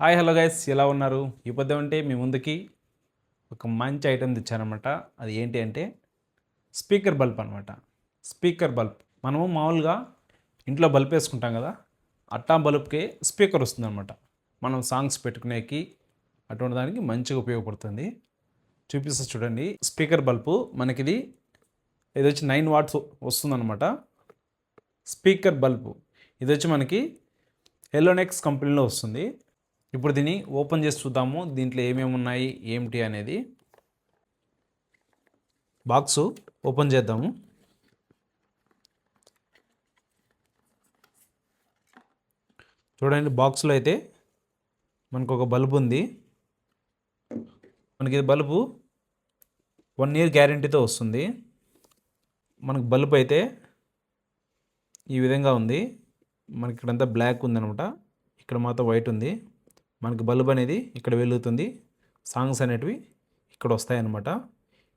Hi hello guys, ఎలా ఉన్నారు? ఈ పొద్దు అంటే మీ ముందుకి ఒక మంచి ఐటెం తెచ్చానమాట. అది ఏంటి అంటే స్పీకర్ బల్బ్ అనమాట. స్పీకర్ బల్బ్ మనము మామూలుగా ఇంట్లో బల్బ్ వేసుకుంటాం కదా, అట్టా బల్బ్కి స్పీకర్ వస్తుందన్నమాట. మనం సాంగ్స్ పెట్టుకునేకి అటువంటి దానికి మంచిగా ఉపయోగపడుతుంది. చూపిస్తా చూడండి. స్పీకర్ బల్బు మనకిది ఇది వచ్చి 9 వాట్స్ వస్తుందన్నమాట. స్పీకర్ బల్బు ఇది వచ్చి మనకి ఎలోనెక్స్ కంపెనీలో వస్తుంది. ఇప్పుడు దీన్ని ఓపెన్ చేసి చూద్దాము, దీంట్లో ఏమేమి ఉన్నాయి ఏమిటి అనేది. బాక్సు ఓపెన్ చేద్దాము. చూడండి, బాక్స్లో అయితే మనకు ఒక బల్బు ఉంది. మనకి బల్బు 1 ఇయర్ గ్యారంటీతో వస్తుంది. మనకు బల్బు అయితే ఈ విధంగా ఉంది. మనకి ఇక్కడంతా బ్లాక్ ఉందనమాట, ఇక్కడ మాత్రం వైట్ ఉంది. మనకి బల్బ్ అనేది ఇక్కడ వెలుగుతుంది, సాంగ్స్ అనేటివి ఇక్కడ వస్తాయన్నమాట.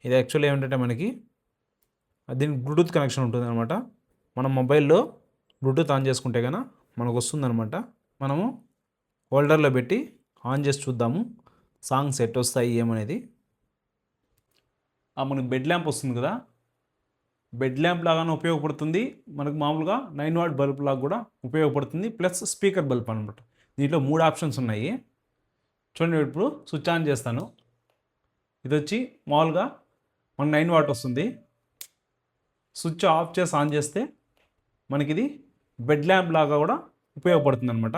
ఇది యాక్చువల్లీ ఏమిటంటే మనకి దీనికి బ్లూటూత్ కనెక్షన్ ఉంటుంది అనమాట. మనం మొబైల్లో బ్లూటూత్ ఆన్ చేసుకుంటే కనుక మనకు వస్తుందన్నమాట. మనము హోల్డర్లో పెట్టి ఆన్ చేసి చూద్దాము సాంగ్స్ ఎట్ వస్తాయి ఏమనేది. మనకు బెడ్ ల్యాంప్ వస్తుంది కదా, బెడ్ ల్యాంప్ లాగానే ఉపయోగపడుతుంది. మనకు మామూలుగా 9 వాట్ బల్బ్ లాగా కూడా ఉపయోగపడుతుంది, ప్లస్ స్పీకర్ బల్బ్ అనమాట. దీంట్లో 3 ఆప్షన్స్ ఉన్నాయి. చూడండి, ఇప్పుడు స్విచ్ ఆన్ చేస్తాను. ఇది వచ్చి మామూలుగా మన 9 వాట్ వస్తుంది. స్విచ్ ఆఫ్ చేసి ఆన్ చేస్తే మనకి ఇది బెడ్ ల్యాంప్ లాగా కూడా ఉపయోగపడుతుంది అనమాట.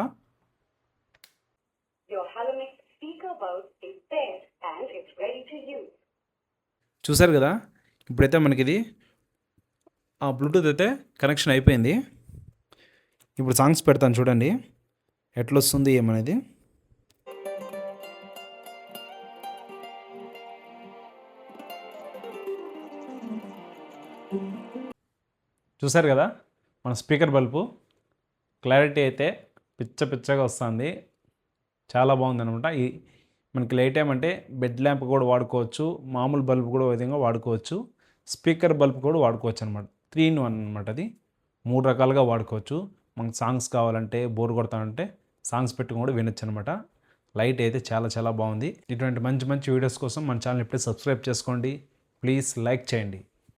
చూసారు కదా, ఇప్పుడైతే మనకి ఇది బ్లూటూత్ అయితే కనెక్షన్ అయిపోయింది. ఇప్పుడు సాంగ్స్ పెడతాను చూడండి ఎట్లా వస్తుంది ఏమనేది. చూసారు కదా, మన స్పీకర్ బల్బు క్లారిటీ అయితే పిచ్చగా వస్తుంది, చాలా బాగుంది అనమాట. ఈ మనకి లైట్ ఏమంటే బెడ్ ల్యాంప్ కూడా వాడుకోవచ్చు, మామూలు బల్బు కూడా విధంగా వాడుకోవచ్చు, స్పీకర్ బల్బ్ కూడా వాడుకోవచ్చు అనమాట. 3 in 1 అనమాట. అది 3 రకాలుగా వాడుకోవచ్చు. మనకు సాంగ్స్ కావాలంటే, బోర్ కొడతానంటే సాంగ్స్ పెట్టుకుని కూడా వినొచ్చు అనమాట. లైట్ అయితే చాలా బాగుంది. ఇటువంటి మంచి వీడియోస్ కోసం మన ఛానల్ ఇప్పుడే సబ్స్క్రైబ్ చేసుకోండి. ప్లీజ్ లైక్ చేయండి.